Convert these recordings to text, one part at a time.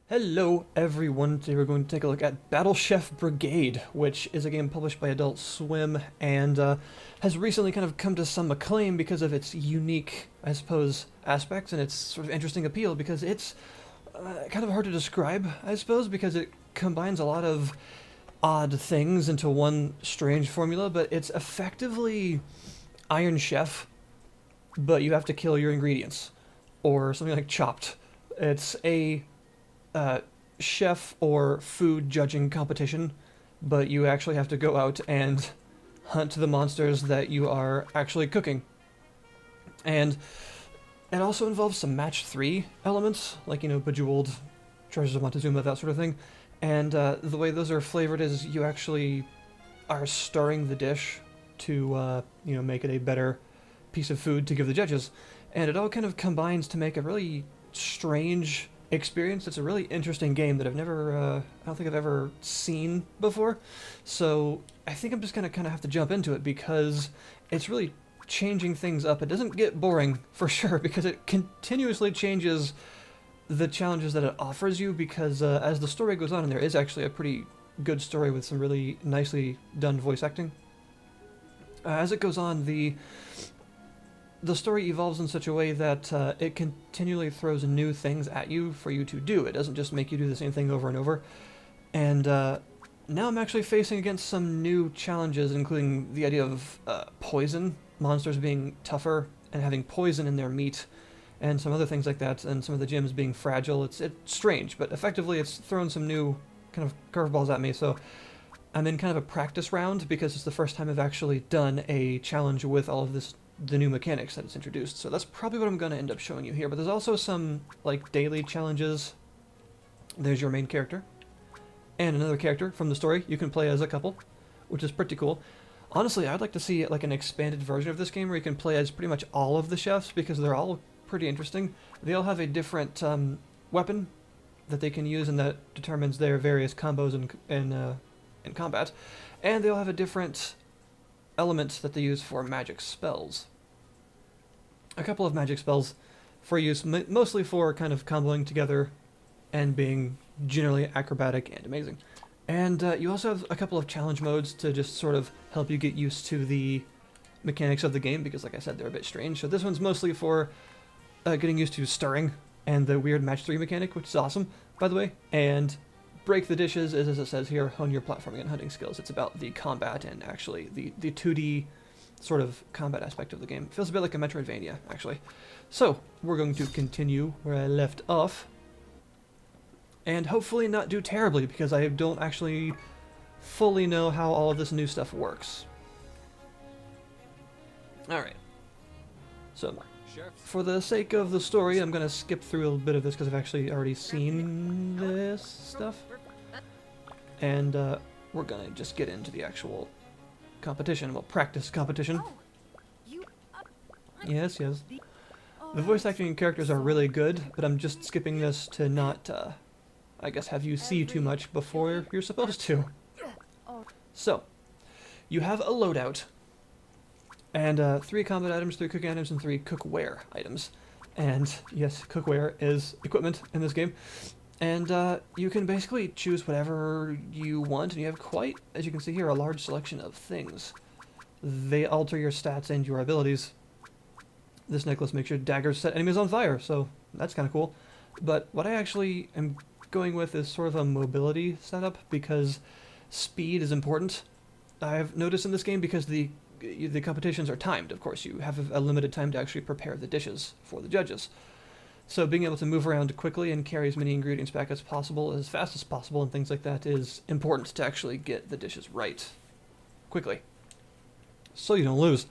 Hello everyone, today we're going to take a look at Battle Chef Brigade, which is a game published by Adult Swim and has recently kind of come to some acclaim because of its unique, I suppose, aspects and its sort of interesting appeal because it's kind of hard to describe, I suppose, because it combines a lot of odd things into one strange formula, but it's effectively Iron Chef, but you have to kill your ingredients, or something like Chopped. It's a chef or food judging competition, but you actually have to go out and hunt the monsters that you are actually cooking. And it also involves some match 3 elements, like, Bejeweled, Treasures of Montezuma, that sort of thing. And the way those are flavored is you actually are stirring the dish to, make it a better piece of food to give the judges. And it all kind of combines to make a really strange experience. It's a really interesting game that I don't think I've ever seen before. So I think I'm just gonna kind of have to jump into it because it's really changing things up. It doesn't get boring for sure because it continuously changes the challenges that it offers you because as the story goes on, and there is actually a pretty good story with some really nicely done voice acting. As it goes on, the story evolves in such a way that it continually throws new things at you for you to do. It doesn't just make you do the same thing over and over. And now I'm actually facing against some new challenges, including the idea of poison, monsters being tougher and having poison in their meat, and some other things like that, and some of the gyms being fragile. It's strange, but effectively it's thrown some new kind of curveballs at me, so I'm in kind of a practice round because it's the first time I've actually done a challenge with all of the new mechanics that it's introduced. So that's probably what I'm going to end up showing you here. But there's also some, like, daily challenges. There's your main character. And another character from the story you can play as a couple, which is pretty cool. Honestly, I'd like to see, like, an expanded version of this game where you can play as pretty much all of the chefs because they're all pretty interesting. They all have a different weapon that they can use, and that determines their various combos in combat. And they all have a different elements that they use for magic spells. A couple of magic spells for use, mostly for kind of comboing together and being generally acrobatic and amazing. And you also have a couple of challenge modes to just sort of help you get used to the mechanics of the game, because like I said, they're a bit strange. So this one's mostly for getting used to stirring and the weird match 3 mechanic, which is awesome, by the way. And Break the Dishes is, as it says here, hone your platforming and hunting skills. It's about the combat and actually the 2D sort of combat aspect of the game. It feels a bit like a Metroidvania, actually. So, we're going to continue where I left off. And hopefully not do terribly, because I don't actually fully know how all of this new stuff works. Alright. So, for the sake of the story, I'm going to skip through a little bit of this because I've actually already seen this stuff. And we're going to just get into the actual competition. Well, practice competition. Yes, yes. The voice acting and characters are really good, but I'm just skipping this to not, I guess, have you see too much before you're supposed to. So, you have a loadout. And 3 combat items, 3 cooking items, and 3 cookware items. And yes, cookware is equipment in this game. And you can basically choose whatever you want, and you have quite, as you can see here, a large selection of things. They alter your stats and your abilities. This necklace makes your daggers set enemies on fire, so that's kind of cool. But what I actually am going with is sort of a mobility setup, because speed is important. I've noticed in this game, because the competitions are timed, of course. You have a limited time to actually prepare the dishes for the judges. So being able to move around quickly and carry as many ingredients back as possible, as fast as possible, and things like that is important to actually get the dishes right quickly, so you don't lose.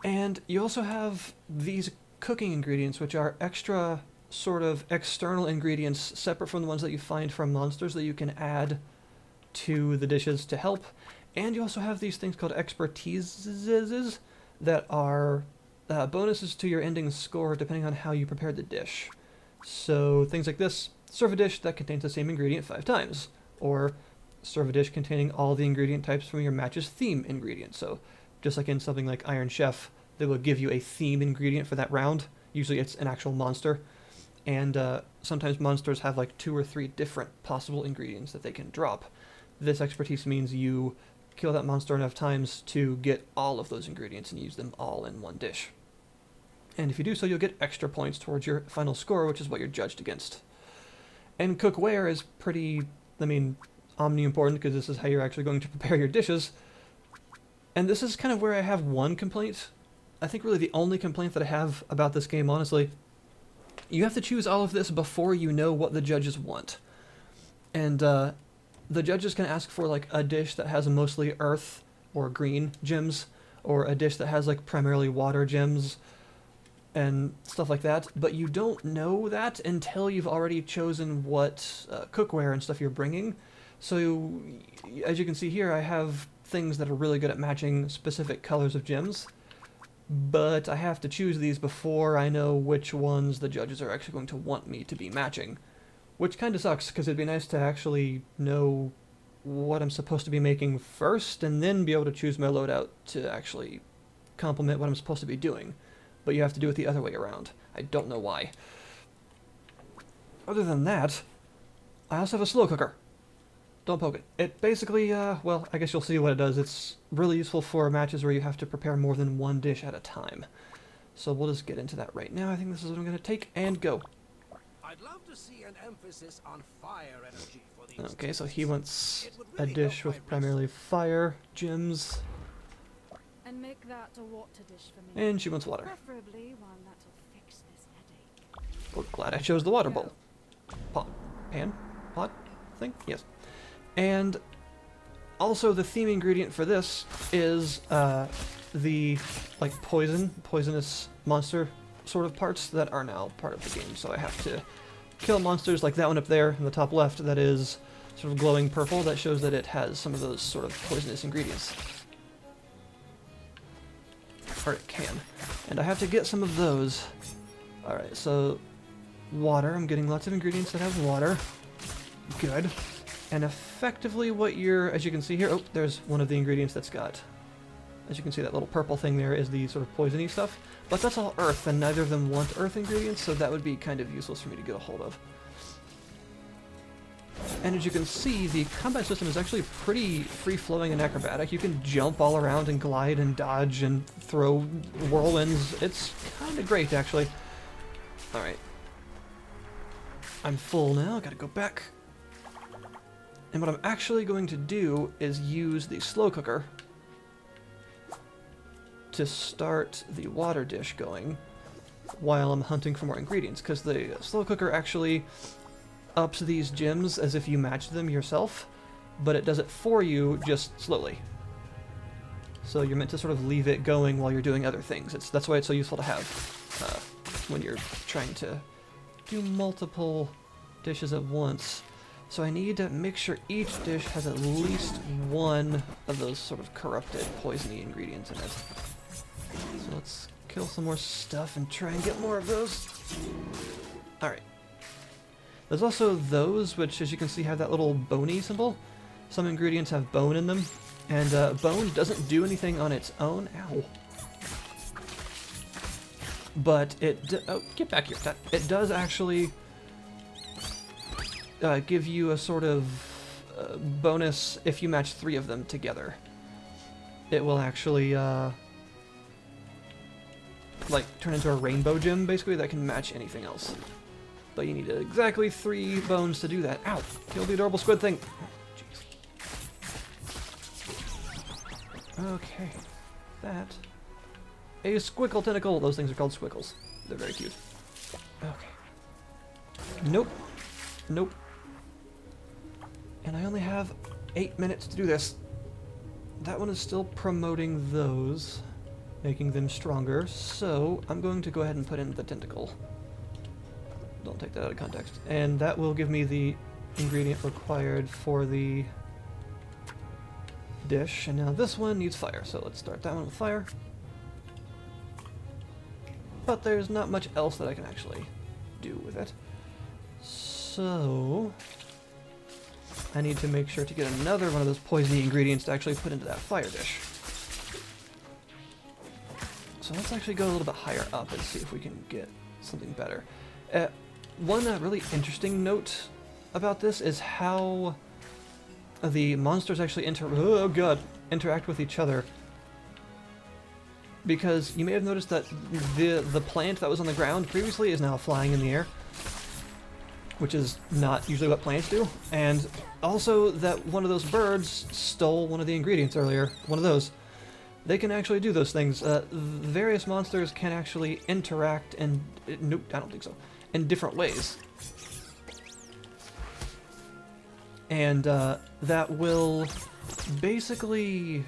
And you also have these cooking ingredients, which are extra sort of external ingredients separate from the ones that you find from monsters that you can add to the dishes to help. And you also have these things called expertises that are bonuses to your ending score depending on how you prepared the dish. So things like this: serve a dish that contains the same ingredient 5 times, or serve a dish containing all the ingredient types from your match's theme ingredient. So just like in something like Iron Chef, they will give you a theme ingredient for that round. Usually it's an actual monster. and sometimes monsters have like 2 or 3 different possible ingredients that they can drop. This expertise means you kill that monster enough times to get all of those ingredients and use them all in one dish. And if you do so, you'll get extra points towards your final score, which is what you're judged against. And cookware is pretty, omni-important, because this is how you're actually going to prepare your dishes. And this is kind of where I have one complaint. I think really the only complaint that I have about this game, honestly. You have to choose all of this before you know what the judges want. And the judges can ask for like a dish that has mostly earth or green gems, or a dish that has like primarily water gems, and stuff like that, but you don't know that until you've already chosen what cookware and stuff you're bringing. So, as you can see here, I have things that are really good at matching specific colors of gems, but I have to choose these before I know which ones the judges are actually going to want me to be matching, which kind of sucks, because it'd be nice to actually know what I'm supposed to be making first, and then be able to choose my loadout to actually complement what I'm supposed to be doing. But you have to do it the other way around. I don't know why. Other than that, I also have a slow cooker. Don't poke it. It basically, well, I guess you'll see what it does. It's really useful for matches where you have to prepare more than one dish at a time. So we'll just get into that right now. I think this is what I'm going to take and go. I'd love to see an emphasis on fire energy for these Okay, so dishes. he wants Really a dish with primarily fire, gems, And make that a water dish for me. and she wants water. Preferably one that'll fix this headache. Well, glad I chose the water bowl. Pot. Pan? Pot? Thing? Yes. And also the theme ingredient for this is the like poisonous monster sort of parts that are now part of the game. So I have to kill monsters like that one up there in the top left that is sort of glowing purple. That shows that it has some of those sort of poisonous ingredients. Or it can. And I have to get some of those. Alright, so water. I'm getting lots of ingredients that have water. Good. And effectively what you're, as you can see here, oh, there's one of the ingredients that's got, as you can see, that little purple thing there is the sort of poisony stuff. But that's all earth, and neither of them want earth ingredients, so that would be kind of useless for me to get a hold of. And as you can see, the combat system is actually pretty free-flowing and acrobatic. You can jump all around and glide and dodge and throw whirlwinds. It's kind of great, actually. Alright. I'm full now. Gotta go back. And what I'm actually going to do is use the slow cooker to start the water dish going while I'm hunting for more ingredients, because the slow cooker actually ups these gems as if you match them yourself, but it does it for you just slowly. So you're meant to sort of leave it going while you're doing other things. That's why it's so useful to have when you're trying to do multiple dishes at once. So I need to make sure each dish has at least one of those sort of corrupted, poisony ingredients in it. So let's kill some more stuff and try and get more of those. Alright. There's also those, which as you can see have that little bony symbol. Some ingredients have bone in them, and bone doesn't do anything on its own. Ow. But it... oh, get back here. It does actually give you a sort of bonus if you match 3 of them together. It will actually like turn into a rainbow gem basically that can match anything else. But you need exactly 3 bones to do that. Ow! Kill the adorable squid thing. Jeez. Okay. That. A squickle tentacle. Those things are called squiggles. They're very cute. Okay. Nope. Nope. And I only have 8 minutes to do this. That one is still promoting those, making them stronger, so I'm going to go ahead and put in the tentacle. Don't take that out of context. And that will give me the ingredient required for the dish. And now this one needs fire, so let's start that one with fire. But there's not much else that I can actually do with it. So I need to make sure to get another one of those poisony ingredients to actually put into that fire dish. So let's actually go a little bit higher up and see if we can get something better. One really interesting note about this is how the monsters actually interact with each other. Because you may have noticed that the plant that was on the ground previously is now flying in the air, which is not usually what plants do. And also that one of those birds stole one of the ingredients earlier. One of those. They can actually do those things. Various monsters can actually interact and nope, I don't think so. In different ways. And that will basically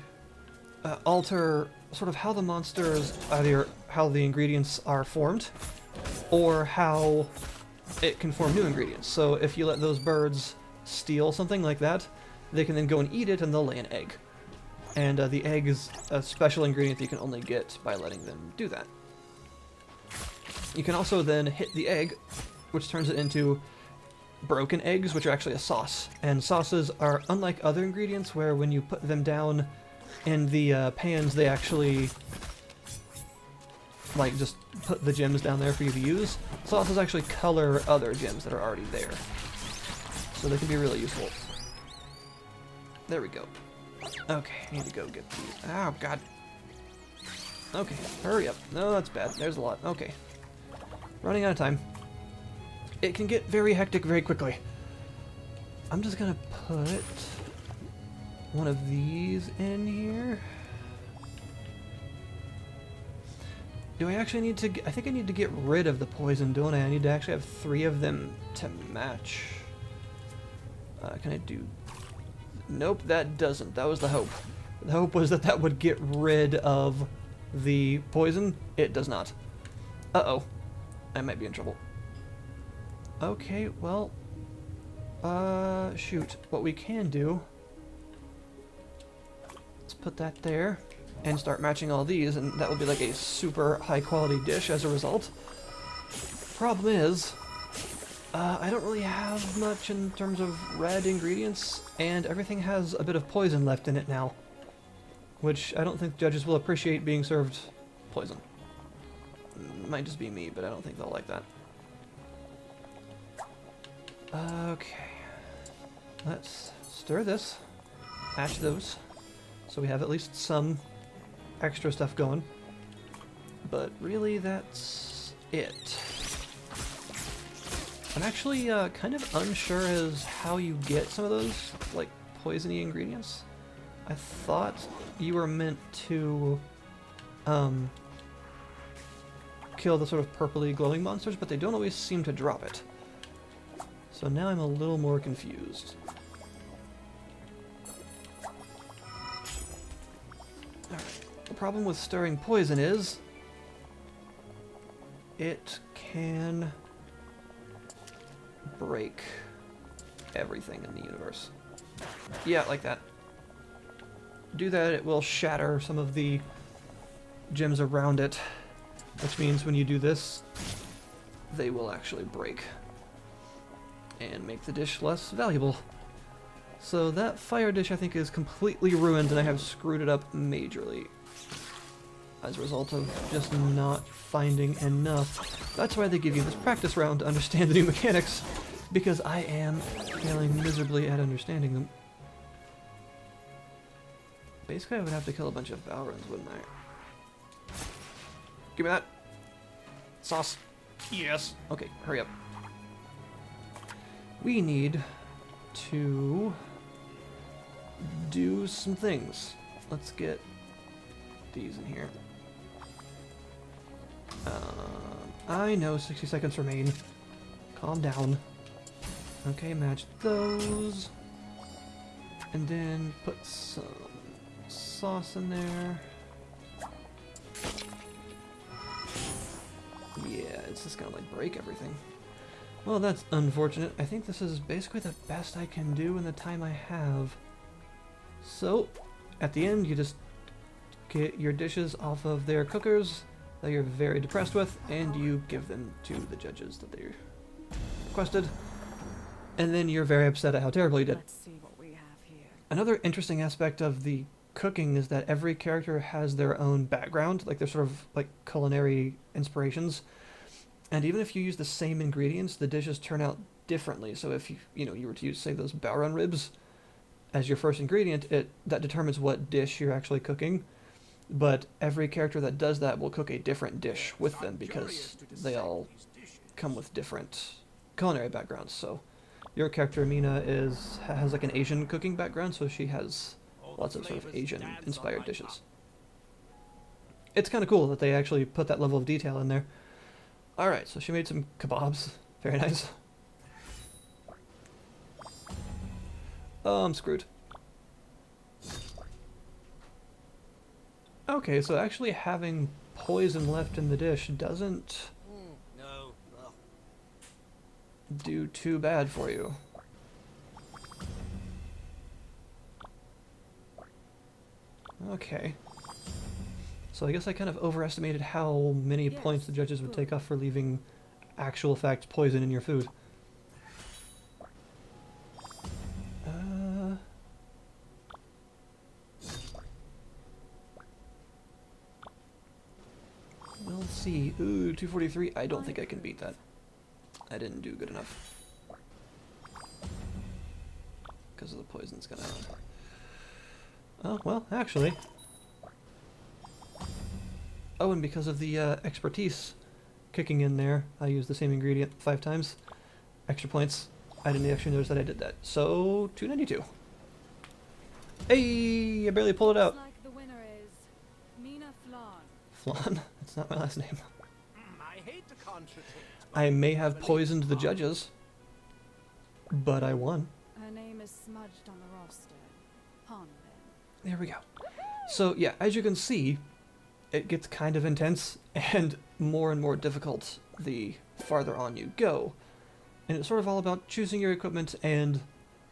alter sort of how the monsters, either how the ingredients are formed, or how it can form new ingredients. So if you let those birds steal something like that, they can then go and eat it and they'll lay an egg. And the egg is a special ingredient that you can only get by letting them do that. You can also then hit the egg, which turns it into broken eggs, which are actually a sauce. And sauces are unlike other ingredients where when you put them down in the pans, they actually like just put the gems down there for you to use. Sauces actually color other gems that are already there. So they can be really useful. There we go. Okay, I need to go get these. Oh, God. Okay, hurry up. No, that's bad. There's a lot. Okay. Running out of time. It can get very hectic very quickly. I'm just gonna put one of these in here. Do I actually need to... I think I need to get rid of the poison, don't I? I need to actually have 3 of them to match. Can I do... Nope, that doesn't. That was the hope. The hope was that that would get rid of the poison. It does not. Uh-oh. I might be in trouble. Okay, well... shoot. What we can do... Let's put that there. And start matching all these, and that will be like a super high-quality dish as a result. Problem is... I don't really have much in terms of red ingredients, and everything has a bit of poison left in it now. Which I don't think judges will appreciate being served poison. Might just be me, but I don't think they'll like that. Okay. Let's stir this. Match those. So we have at least some extra stuff going. But really, that's it. I'm actually kind of unsure as how you get some of those, like, poisony ingredients. I thought you were meant to kill the sort of purpley glowing monsters, but they don't always seem to drop it. So now I'm a little more confused. Alright, the problem with stirring poison is it can break everything in the universe. Yeah, like that. Do that, it will shatter some of the gems around it, which means when you do this, they will actually break and make the dish less valuable. So that fire dish, I think, is completely ruined, and I have screwed it up majorly as a result of just not finding enough. That's why they give you this practice round to understand the new mechanics, because I am failing miserably at understanding them. Basically, I would have to kill a bunch of Valrons, wouldn't I? Give me that! Sauce! Yes! Okay, hurry up. We need to do some things. Let's get these in here. I know 60 seconds remain. Calm down. Okay, match those. And then put some sauce in there. Yeah, it's just gonna like break everything. Well, that's unfortunate. I think this is basically the best I can do in the time I have. So, at the end, you just get your dishes off of their cookers that you're very depressed with, and you give them to the judges that they requested. And then you're very upset at how terrible you did. Let's see what we have here. Another interesting aspect of the cooking is that every character has their own background, like their sort of like culinary inspirations. And even if you use the same ingredients, the dishes turn out differently. So if you were to use, say, those Baron ribs as your first ingredient, that determines what dish you're actually cooking. But every character that does that will cook a different dish with them because they all come with different culinary backgrounds. So your character Mina has like an Asian cooking background, so she has lots of sort of Asian inspired dishes. It's kind of cool that they actually put that level of detail in there. Alright, so she made some kebabs. Very nice. Oh, I'm screwed. Okay, so actually having poison left in the dish doesn't No. Ugh. do too bad for you. Okay. So I guess I kind of overestimated how many points the judges would take off for leaving actual fact poison in your food. We'll see. Ooh, 243. I don't think I can beat that. I didn't do good enough. Because of the poison's gonna... Oh, well, actually... Oh, and because of the expertise kicking in there, I used the same ingredient 5 times. Extra points. I didn't actually notice that I did that. So, 292. Hey, I barely pulled it out. Looks like the winner is Mina Flan. Flan? That's not my last name. I hate to contradict. I may have poisoned the judges, but I won. Her name is smudged on the roster. Pon then. There we go. So, yeah, as you can see, it gets kind of intense and more difficult the farther on you go. And it's sort of all about choosing your equipment and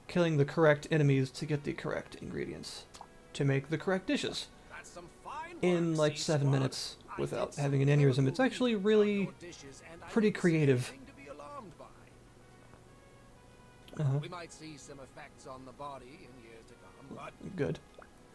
killing the correct enemies to get the correct ingredients to make the correct dishes That's some fine in work, like C 7 Squad. minutes I without did having an some aneurysm. terrible It's actually things really about your dishes, and I pretty didn't see creative. anything to be alarmed by. Uh-huh. We might see some effects on the body in years to come, but Good.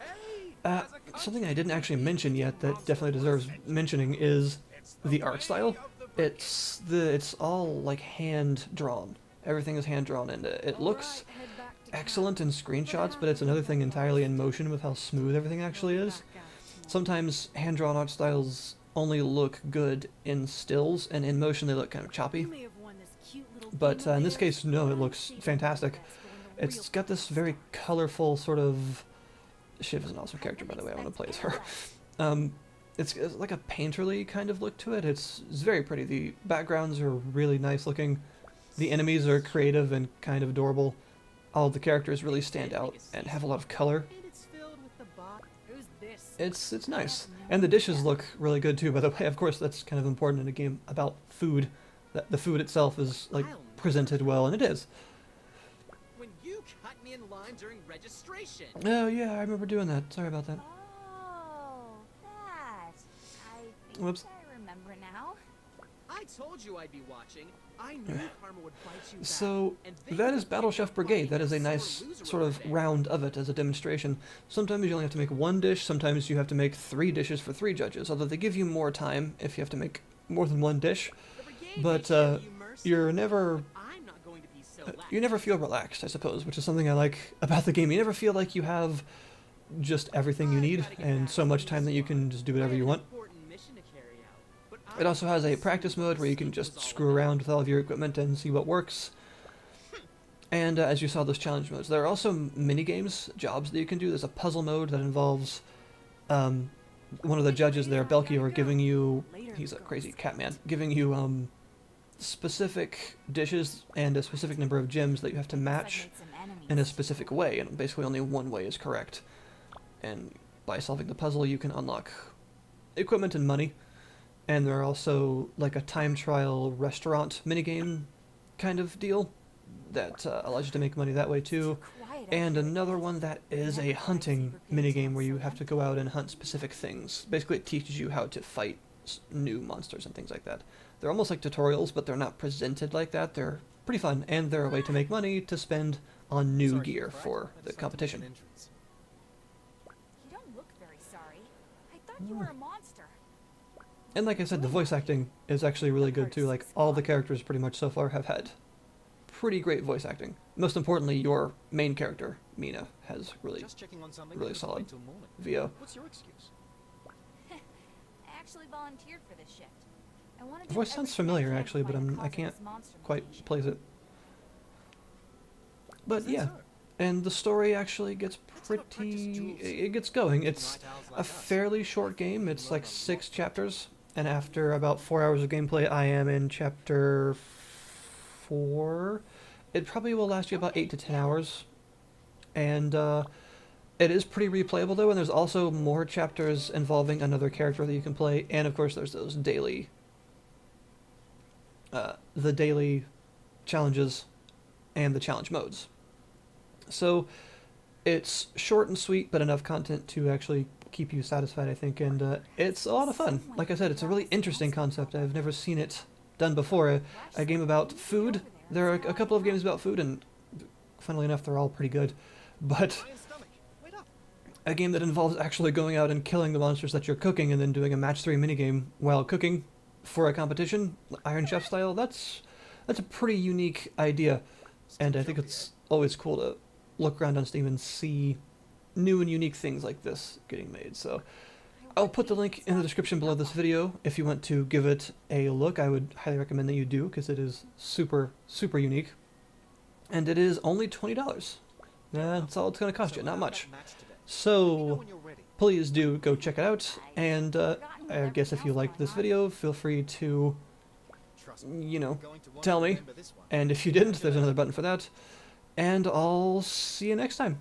hey, as a country, Something I didn't actually mention yet that monster definitely deserves was mentioning is it's the art style. way of the brigade. It's all like hand drawn. Everything is hand drawn, and it looks Alright, head back to excellent in camp. screenshots, but it's another thing entirely in motion with how smooth everything actually We'll be is. back out tomorrow. Sometimes hand-drawn art styles only look good in stills, and in motion they look kind of choppy. You may have won this cute little But game of in this theirs, case, no, but it I'm looks saving the fantastic. best for when the It's real got this fun very starts. colorful sort of... Shiv is an awesome character, by the way. I want to play as her. It's like a painterly kind of look to it. It's very pretty. The backgrounds are really nice looking. The enemies are creative and kind of adorable. All the characters really stand out and have a lot of color. Who's this? It's nice. And the dishes look really good too, by the way. Of course, that's kind of important in a game about food. That the food itself is like presented well, and it is. When you cut me in line during registration. Oh yeah, I remember doing that. Sorry about that. Oh, that. I think Whoops. I remember now. I told you I'd be watching. I knew karma would bite you back. So and they that would is Battle Chef keep Brigade. That is a fighting nice sore loser sort over of there. round of it as a demonstration. Sometimes you only have to make one dish, sometimes you have to make 3 dishes for 3 judges, although they give you more time if you have to make more than one dish. The brigade But may show you mercy, you're never I'm not going to be so you never feel relaxed, I suppose, which is something I like about the game. You never feel like you have just everything you need and so much time that you can just do whatever you want. It also has a practice mode where you can just screw around with all of your equipment and see what works. And as you saw, those challenge modes. There are also mini games, jobs that you can do. There's a puzzle mode that involves one of the judges there, Belchior, giving you, he's a crazy cat man, giving you specific dishes and a specific number of gems that you have to match in a specific way, and basically only one way is correct. And by solving the puzzle, you can unlock equipment and money. And there are also like a time trial restaurant minigame kind of deal that allows you to make money that way too. And another one that is a hunting minigame where you have to go out and hunt specific things. Basically, it teaches you how to fight new monsters and things like that. They're almost like tutorials, but they're not presented like that. They're pretty fun, and they're a way to make money to spend on new gear for the competition. You don't look very sorry. I thought you were a monster. And like I said, the voice acting is actually really good too. Like, all the characters pretty much so far have had pretty great voice acting. Most importantly, your main character, Mina, has really Just checking on something. really I couldn't solid wait till morning. VO. What's your excuse? I actually volunteered for this shift. I want to The do voice sounds everything I familiar can actually, to but find the I cause of can't this monster quite mutation. place it. But Is that yeah, so? and the story actually gets Let's not practice pretty... duels. it gets going. It's Night owls like a us. fairly short game. It's like 6 chapters, and after about 4 hours of gameplay, I am in chapter 4. It probably will last you about 8 to 10 hours, and it is pretty replayable though, and there's also more chapters involving another character that you can play, and of course there's those daily... the daily challenges and the challenge modes. So it's short and sweet, but enough content to actually keep you satisfied, I think, and it's a lot of fun. Like I said, it's a really interesting concept. I've never seen it done before. A game about food. There are a couple of games about food, and funnily enough, they're all pretty good. But Iron stomach. Wait up. a game that involves actually going out and killing the monsters that you're cooking and then doing a match 3 minigame while cooking for a competition, Iron Chef style, that's a pretty unique idea. And I think it's always cool to look around on Steam and see new and unique things like this getting made. So I'll put the link in the description below this video if you want to give it a look. I would highly recommend that you do, because it is super, super unique. And it is only $20. That's all it's going to cost you, not much. So please do go check it out, and I guess if you liked this video, feel free to, you know, tell me, and if you didn't, there's another button for that, and I'll see you next time.